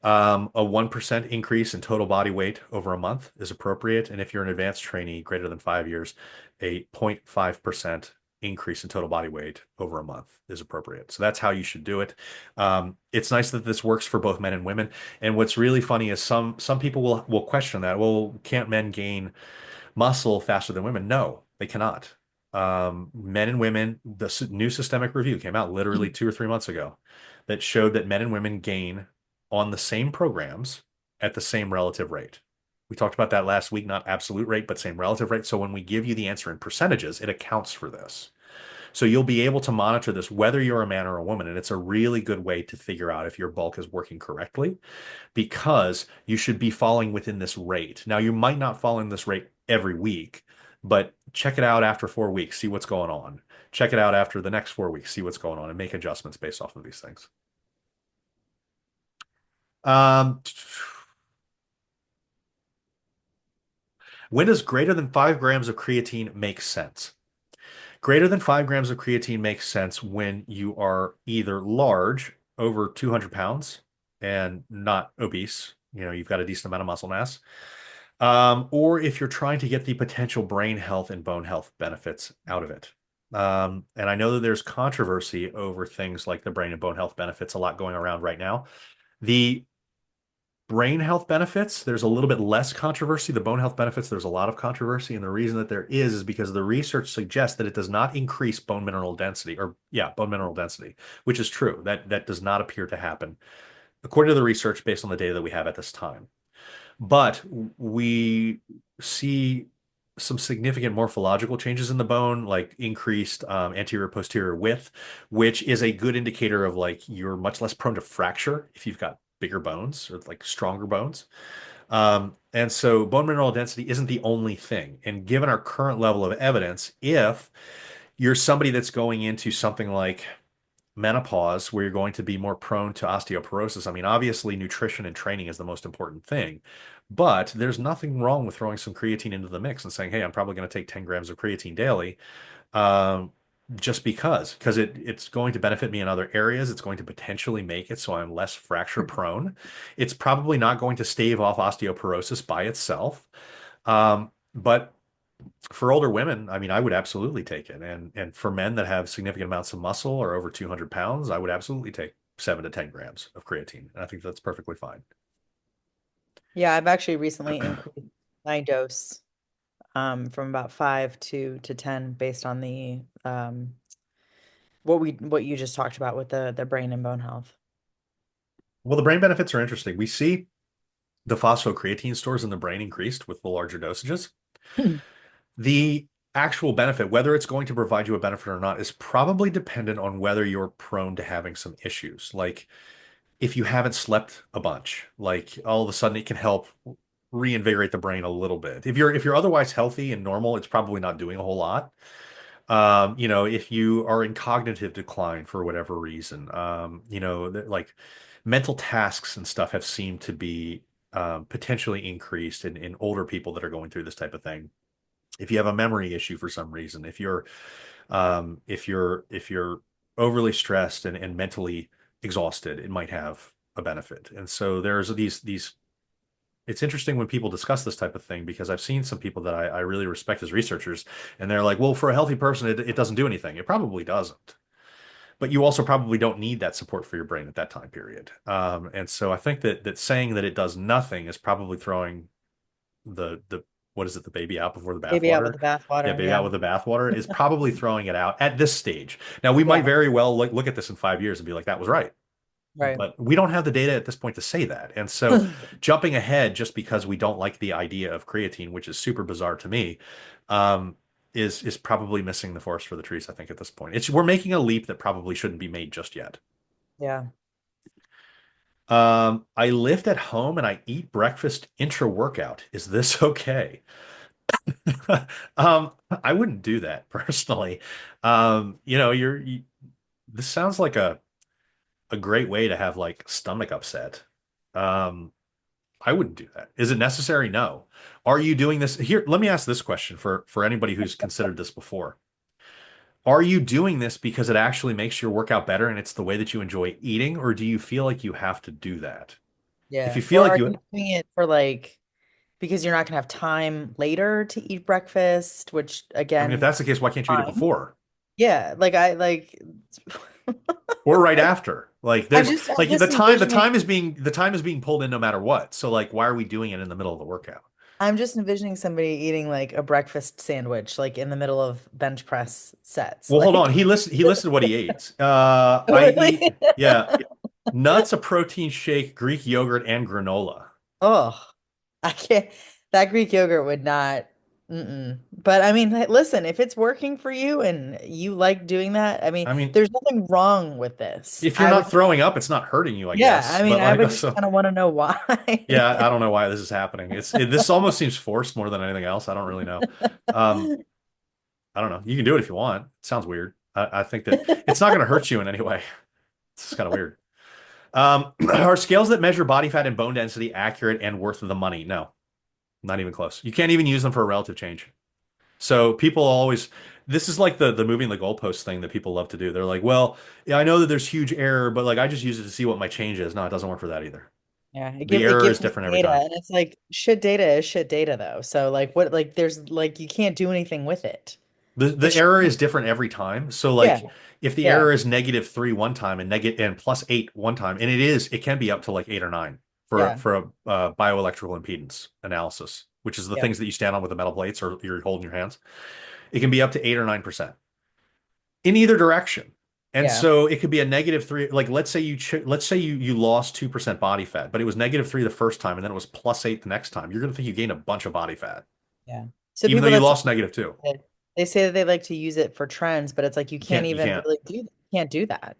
a 1% increase in total body weight over a month is appropriate. And if you're an advanced trainee greater than 5 years, a 0.5% increase in total body weight over a month is appropriate. So that's how you should do it. It's nice that this works for both men and women. And what's really funny is some people will question that. Well, can't men gain muscle faster than women? No, they cannot. Men and women, the new systemic review came out literally 2 or 3 months ago that showed that men and women gain on the same programs at the same relative rate. We talked about that last week, not absolute rate, but same relative rate. So when we give you the answer in percentages, it accounts for this. So you'll be able to monitor this whether you're a man or a woman. And it's a really good way to figure out if your bulk is working correctly because you should be falling within this rate. Now, you might not fall in this rate every week, but check it out after 4 weeks, see what's going on. Check it out after the next 4 weeks, see what's going on, and make adjustments based off of these things. Um, when does greater than 5 grams of creatine make sense? Greater than 5 grams of creatine makes sense when you are either large, over 200 pounds, and not obese. You've got a decent amount of muscle mass. Or if you're trying to get the potential brain health and bone health benefits out of it. And I know that there's controversy over things like the brain and bone health benefits, a lot going around right now. The brain health benefits, there's a little bit less controversy. The bone health benefits, there's a lot of controversy. And the reason that there is because the research suggests that it does not increase bone mineral density, or yeah, bone mineral density, which is true. That does not appear to happen according to the research based on the data that we have at this time. But we see some significant morphological changes in the bone, like increased anterior posterior width, which is a good indicator of like you're much less prone to fracture if you've got bigger bones or like stronger bones. And so bone mineral density isn't the only thing. And given our current level of evidence, if you're somebody that's going into something like menopause where you're going to be more prone to osteoporosis. I mean, obviously, nutrition and training is the most important thing, but there's nothing wrong with throwing some creatine into the mix and saying, hey, I'm probably going to take 10 grams of creatine daily. Um, just because it's going to benefit me in other areas. It's going to potentially make it so I'm less fracture prone. It's probably not going to stave off osteoporosis by itself. But for older women, I mean, I would absolutely take it. And for men that have significant amounts of muscle or over 200 pounds, I would absolutely take 7 to 10 grams of creatine. And I think that's perfectly fine. Yeah, I've actually recently increased my dose from about 5 to 10 based on the what you just talked about with the brain and bone health. Well, the brain benefits are interesting. We see the phosphocreatine stores in the brain increased with the larger dosages. The actual benefit, whether it's going to provide you a benefit or not, is probably dependent on whether you're prone to having some issues. Like if you haven't slept a bunch, like all of a sudden it can help reinvigorate the brain a little bit. If you're otherwise healthy and normal, it's probably not doing a whole lot. If you are in cognitive decline for whatever reason, like mental tasks and stuff have seemed to be potentially increased in older people that are going through this type of thing. If you have a memory issue for some reason, if you're overly stressed and mentally exhausted, it might have a benefit. And so there's these it's interesting when people discuss this type of thing because I've seen some people that I really respect as researchers, and they're like, well, for a healthy person, it doesn't do anything. It probably doesn't. But you also probably don't need that support for your brain at that time period. And so I think that saying that it does nothing is probably throwing the what is it, the baby out before the Baby out with bathwater? the Yeah, bathwater. baby out Yeah. with the bathwater is probably throwing it out at this stage. Now we might Yeah. very well look at this in 5 years and be like, that was right. Right. But we don't have the data at this point to say that. And so jumping ahead just because we don't like the idea of creatine, which is super bizarre to me, um, is probably missing the forest for the trees, I think, at this point. We're making a leap that probably shouldn't be made just yet. Yeah. I lift at home and I eat breakfast intra-workout. Is this okay? I wouldn't do that personally. This sounds like a great way to have like stomach upset. Um, I wouldn't do that. Is it necessary? No. Are you doing this here? Let me ask this question for anybody who's considered this before. Are you doing this because it actually makes your workout better and it's the way that you enjoy eating, or do you feel like you have to do that? If Yeah. you feel Or like are you, you doing it for like because you're not gonna have time later to eat breakfast, which I mean, if again, that's the case, why can't you eat it fine. before Yeah, like I like or right I, after? Like I'm there's just I'm like just the envisioning time is being pulled in no matter what. So like, why are we doing it in the middle of the workout? I'm just envisioning somebody eating like a breakfast sandwich, like in the middle of bench press sets. Well, hold on. Like, He listed what he ate. I eat, really? yeah, nuts, a protein shake, Greek yogurt, and granola. Oh, I can't. That Greek yogurt would not. Mm-mm. But I mean, listen, if it's working for you and you like doing that, I mean, I mean, there's nothing wrong with this. if you're not throwing up, it's not hurting you, I Yeah, guess. I mean, But I like, would just so kind of want to know why. yeah, I don't know why this is happening. This almost seems forced more than anything else. I don't really know. Um, I don't know. You can do it if you want. It sounds weird. I think that it's not going to hurt you in any way. It's just kind of weird. Are scales that measure body fat and bone density accurate and worth the money? No, not even close. You can't even use them for a relative change. So people always, this is like the moving the goalpost thing that people love to do. They're like, well, yeah, I know that there's huge error, but like I just use it to see what my change is. No, it doesn't work for that either. Yeah, The it error is gives me different every data, time. and it's like shit data is shit data though. So like what like there's like you can't do anything with it. The It's error is different every time. So yeah, like if the yeah, error is -3 one time and negative and +8 one time, and it can be up to like 8 or 9 yeah, for a bioelectrical impedance analysis, which is the yeah, things that you stand on with the metal plates or you're holding your hands. It can be up to 8 or 9% in either direction. And yeah, so it could be a -3. Like let's say you lost 2% body fat, but it was -3 the first time and then it was +8 the next time. You're gonna think you gained a bunch of body fat, yeah. So even though people you that say lost -2. that they say that they like to use it for trends, but it's like you You can't can't you even can't. really can't do that.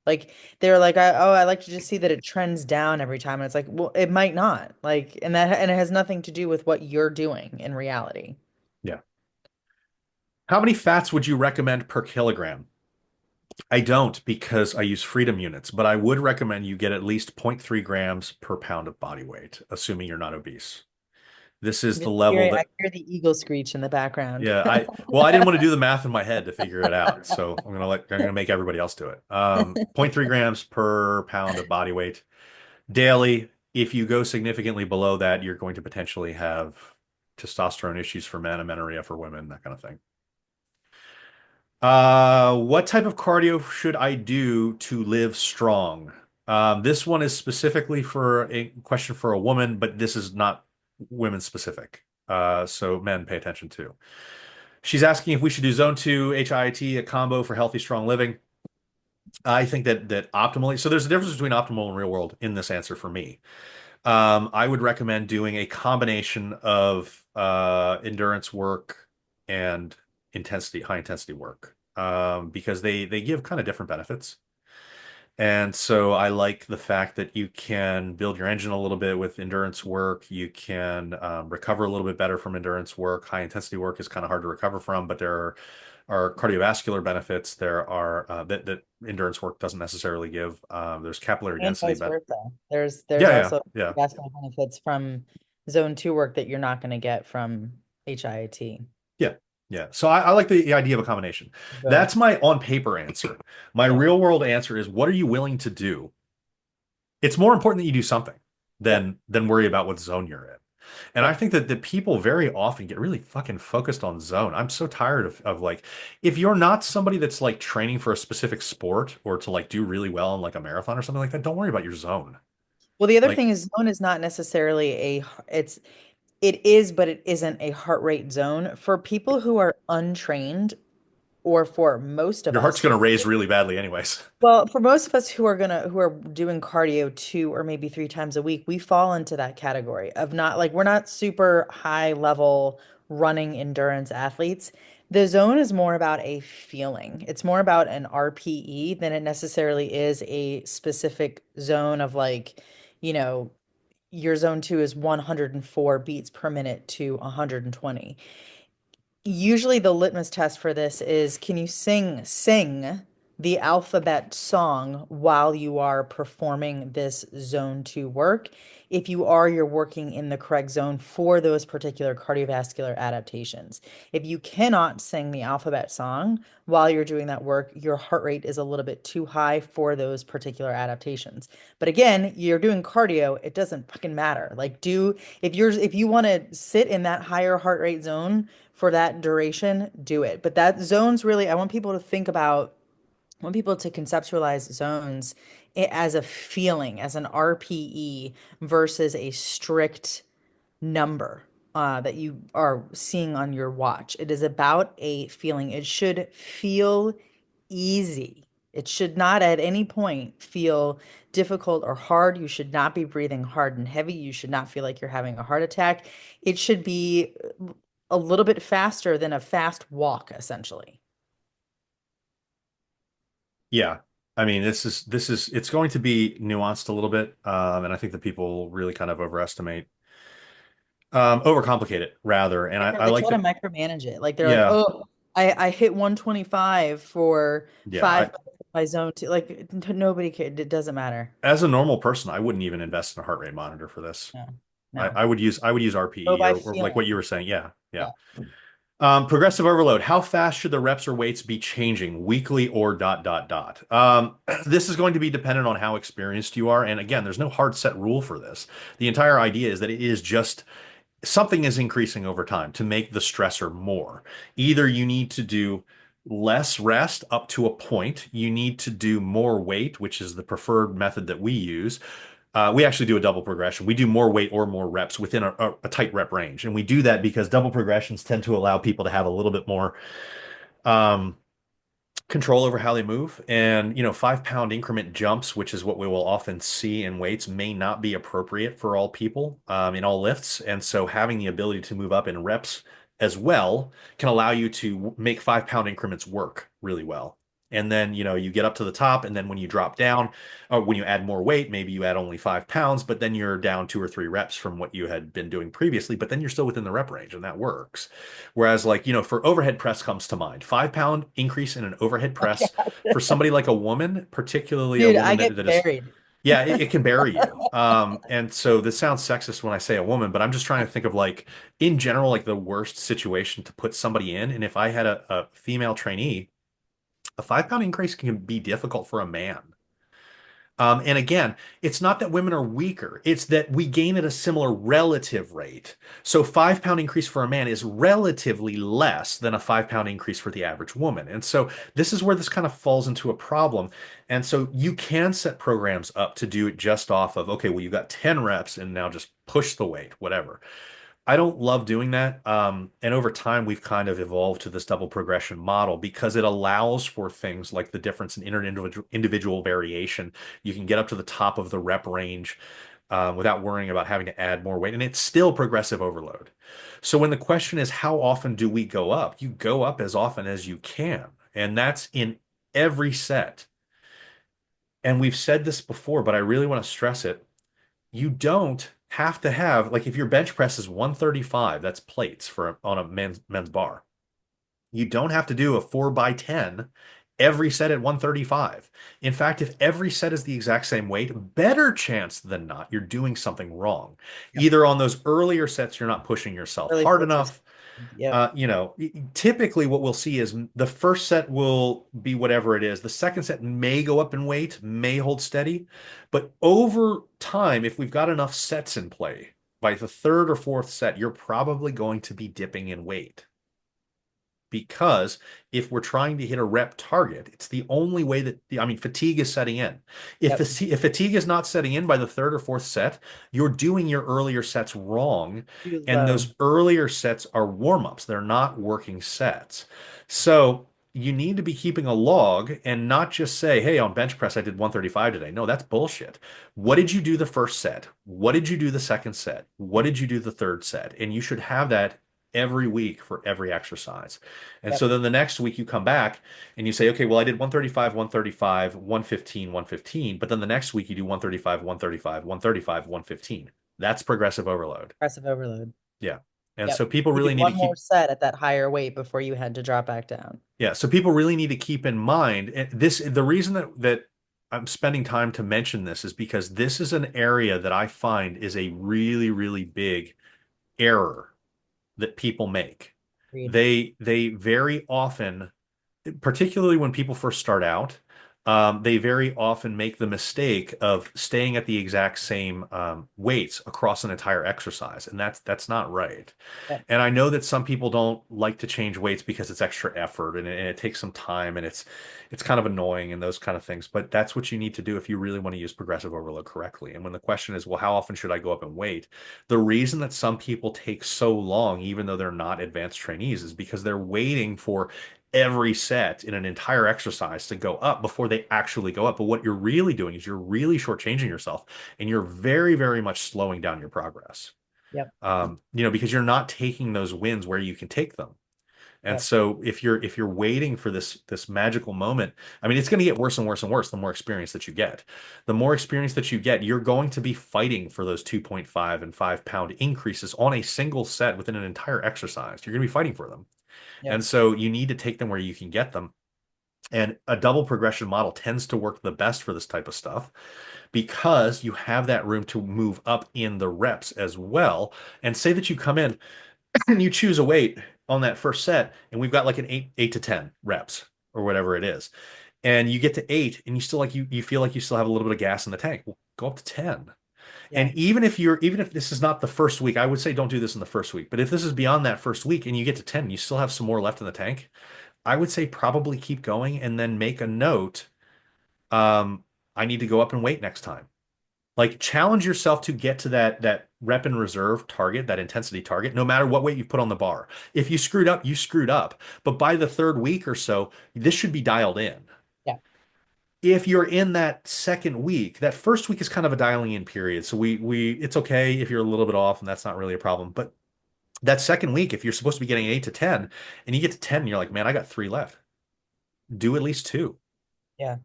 Like they're like, I like to just see that it trends down every time, and it's like, well, it might not. Like, and it has nothing to do with what you're doing in reality. Yeah. How many fats would you recommend per kilogram? I don't because I use freedom units, but I would recommend you get at least zero point 0.3 grams per pound of body weight, assuming you're not obese. This is the level I that, hear the eagle screech in the background. yeah, well, I didn't want to do the math in my head to figure it out. So I'm going to make everybody else do it. Zero point 0.3 grams per pound of body weight daily. If you go significantly below that, you're going to potentially have testosterone issues for men, amenorrhea for women, that kind of thing. What type of cardio should I do to live strong? This one is specifically for a question for a woman, but this is not women specific. So men pay attention too. She's asking if we should do zone 2 HIIT, a combo for healthy, strong living. I think that optimally, so there's a difference between optimal and real world in this answer for me. I would recommend doing a combination of endurance work and high intensity work, because they give kind of different benefits. And so I like the fact that you can build your engine a little bit with endurance work. You can recover a little bit better from endurance work. High intensity work is kind of hard to recover from, but are cardiovascular benefits. There are that endurance work doesn't necessarily give. There's capillary And density, vice but versa. There's yeah, yeah, also yeah. vascular benefits from zone two work that you're not going to get from HIIT. Yeah. Yeah. So I like the idea of a combination. Both. That's my on paper answer. My Yeah. real world answer is what are you willing to do? It's more important that you do something Yep. than worry about what zone you're in. And I Yep. think that people very often get really fucking focused on zone. I'm so tired of like, if you're not somebody that's like training for a specific sport or to like do really well in like a marathon or something like that, don't worry about your zone. Well, the other Like thing is zone is not necessarily it is, but it isn't a heart rate zone for people who are untrained, or for most of your heart's us going who to raise really badly anyways. well, for most of us who are doing cardio 2 or maybe 3 times a week, we fall into that category of not like we're not super high level running endurance athletes. The zone is more about a feeling. It's more about an RPE than it necessarily is a specific zone of like, you know, your zone 2 is 104 beats per minute to 120. Usually the litmus test for this is can you sing the alphabet song while you are performing this zone 2 work? If you are, you're working in the correct zone for those particular cardiovascular adaptations. If you cannot sing the alphabet song while you're doing that work, your heart rate is a little bit too high for those particular adaptations. But again, you're doing cardio, it doesn't fucking matter. Like do if you want to sit in that higher heart rate zone for that duration, do it. But that zones really, I want people to think about, I want people to conceptualize zones as a feeling, as an RPE versus a strict number that you are seeing on your watch. It is about a feeling. It should feel easy. It should not at any point feel difficult or hard. You should not be breathing hard and heavy. You should not feel like you're having a heart attack. It should be a little bit faster than a fast walk, essentially. Yeah. I mean, this is it's going to be nuanced a little bit. And I think that people really kind of overcomplicate it rather. And I They like try to the, micromanage it. Like they're like, yeah, oh, I hit 125 for yeah. 5 minutes of my zone two. Like nobody cared. It doesn't matter. As a normal person, I wouldn't even invest in a heart rate monitor for this. No, I, no. I would use, I would use Go RPE by or like what you feeling. were saying. Yeah. Yeah. Yeah. Progressive overload. How fast should the reps or weights be changing weekly or dot dot dot? This is going to be dependent on how experienced you are. And again, there's no hard set rule for this. The entire idea is that it is just something is increasing over time to make the stressor more. Either you need to do less rest up to a point, you need to do more weight, which is the preferred method that we use. We actually do a double progression. We do more weight or more reps within a tight rep range. And we do that because double progressions tend to allow people to have a little bit more um, control over how they move. And, 5 pound increment jumps, which is what we will often see in weights, may not be appropriate for all people in all lifts. And so having the ability to move up in reps as well can allow you to make 5 pound increments work really well. And then, you get up to the top, and then when you drop down, or when you add more weight, maybe you add only 5 pounds, but then you're down 2 or 3 reps from what you had been doing previously, but then you're still within the rep range, and that works. Whereas, like, for overhead press comes to mind, 5 pound increase in an overhead press for somebody like a woman, particularly a Dude, woman I that get is, buried. yeah, it can bury you. And so this sounds sexist when I say a woman, but I'm just trying to think of, like, in general, like the worst situation to put somebody in. And if I had a female trainee, a 5 pound increase can be difficult for a man. And again, it's not that women are weaker, it's that we gain at a similar relative rate. So 5 pound increase for a man is relatively less than a 5 pound increase for the average woman. And so this is where this kind of falls into a problem. And so you can set programs up to do it just off of, okay, well, you got 10 reps and now just push the weight, whatever. I don't love doing that. And over time, we've kind of evolved to this double progression model because it allows for things like the difference in individual variation. You can get up to the top of the rep range without worrying about having to add more weight, and it's still progressive overload. So when the question is, how often do we go up? You go up as often as you can, and that's in every set. And we've said this before, but I really want to stress it. You don't have to have, like, if your bench press is 135, that's plates for on a men's bar. You don't have to do a 4 by 10 every set at 135. In fact, if every set is the exact same weight, better chance than not, you're doing something wrong. Yep. Either on those earlier sets, you're not pushing yourself Early hard splits are, enough. yep. Typically what we'll see is the first set will be whatever it is. The second set may go up in weight, may hold steady, but over time, if we've got enough sets in play, by the third or fourth set, you're probably going to be dipping in weight. Because if we're trying to hit a rep target, it's the only way that, I mean, fatigue is setting in. Yep. If fatigue is not setting in by the third or fourth set, you're doing your earlier sets wrong. Too And low. those earlier sets are warm-ups. They're not working sets. So you need to be keeping a log and not just say, hey, on bench press, I did 135 today. No, that's bullshit. What did you do the first set? What did you do the second set? What did you do the third set? And you should have that every week for every exercise. And Yep. so then the next week you come back and you say, okay, well, I did 135, 135, 115, 115. But then the next week you do 135, 135, 135, 115. That's progressive overload. Progressive overload. Yeah. And Yep. so people You really do need to one more keep, set at that higher weight before you had to drop back down. yeah. So people really need to keep in mind the reason that I'm spending time to mention this is because this is an area that I find is a really, really big error that people make. Agreed. They very often, particularly when people first start out, they very often make the mistake of staying at the exact same weights across an entire exercise, and that's not right. Yep. And I know that some people don't like to change weights because it's extra effort and it takes some time and it's kind of annoying and those kind of things. But that's what you need to do if you really want to use progressive overload correctly. And when the question is, well, how often should I go up in weight? The reason that some people take so long, even though they're not advanced trainees, is because they're waiting for every set in an entire exercise to go up before they actually go up. But what you're really doing is you're really shortchanging yourself and you're very, very much slowing down your progress. Yep. Because you're not taking those wins where you can take them. And Yep. so if you're waiting for this magical moment, I mean, it's going to get worse and worse and worse the more experience that you get. The more experience that you get, you're going to be fighting for those 2.5 and 5 pound increases on a single set within an entire exercise. You're going to be fighting for them. Yep. And so you need to take them where you can get them. And a double progression model tends to work the best for this type of stuff because you have that room to move up in the reps as well. And say that you come in and you choose a weight on that first set, and we've got like an eight to 10 reps or whatever it is. And you get to eight and you still like you feel like you still have a little bit of gas in the tank. Well, go up to 10. Yeah. And even if this is not the first week, I would say don't do this in the first week. But if this is beyond that first week and you get to 10, you still have some more left in the tank, I would say probably keep going and then make a note. Um, I need to go up and weight next time. Like challenge yourself to get to that rep and reserve target, that intensity target, no matter what weight you put on the bar. If you screwed up, you screwed up. But by the third week or so, this should be dialed in. Yeah. If you're in that second week, that first week is kind of a dialing in period. So we it's okay if you're a little bit off and that's not really a problem. But that second week, if you're supposed to be getting 8 to 10 and you get to 10 and you're like, man, I got 3 left. do at least two. Yeah.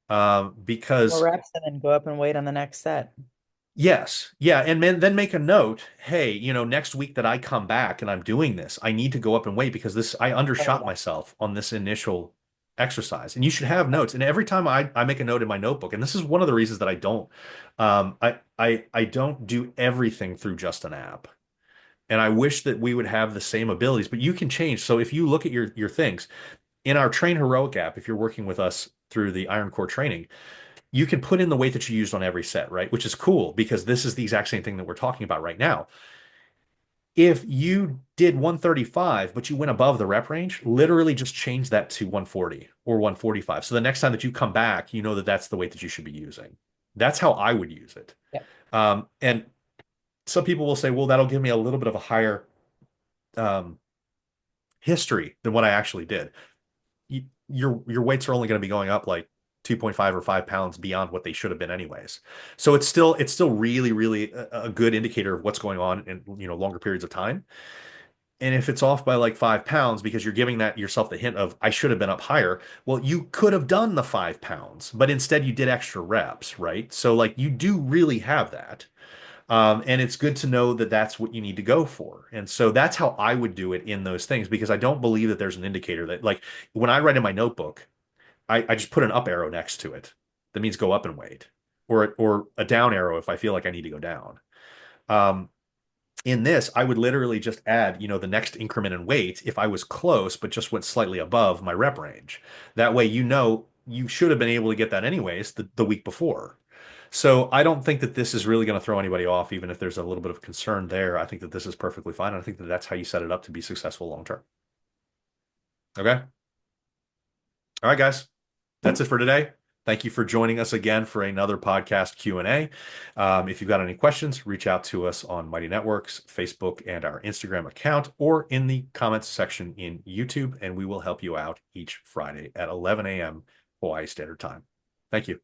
More Because reps and then go up and wait on the next set. yes, yeah, and then make a note. Hey, next week that I come back and I'm doing this, I need to go up and weight because this I Oh, undershot yeah. myself on this initial exercise. And you should have notes. And every time I make a note in my notebook, and this is one of the reasons that I don't, I don't do everything through just an app. And I wish that we would have the same abilities, but you can change. So if you look at your things in our Train Heroic app, if you're working with us through the Iron Core training, you can put in the weight that you used on every set, right? Which is cool because this is the exact same thing that we're talking about right now. If you did 135, but you went above the rep range, literally just change that to 140 or 145. So the next time that you come back, you know that that's the weight that you should be using. That's how I would use it. Yeah. And some people will say, well, that'll give me a little bit of a higher um, history than what I actually did. Your weights are only going to be going up like 2.5 or 5 pounds beyond what they should have been anyways. So it's still really, really a good indicator of what's going on in longer periods of time. And if it's off by like 5 pounds because you're giving that yourself the hint of I should have been up higher, well, you could have done the 5 pounds, but instead you did extra reps, right? So like you do really have that. And it's good to know that that's what you need to go for. And so that's how I would do it in those things because I don't believe that there's an indicator that like when I write in my notebook, I just put an up arrow next to it. That means go up and weight, or a down arrow if I feel like I need to go down. Um, in this, I would literally just add, the next increment in weight if I was close, but just went slightly above my rep range. That way, you should have been able to get that anyways the week before. So I don't think that this is really going to throw anybody off, even if there's a little bit of concern there. I think that this is perfectly fine. I think that that's how you set it up to be successful long term. Okay. All right, guys. That's it for today. Thank you for joining us again for another podcast Q&A. If you've got any questions, reach out to us on Mighty Networks, Facebook, and our Instagram account, or in the comments section in YouTube, and we will help you out each Friday at 11 a.m. Hawaii Standard Time. Thank you.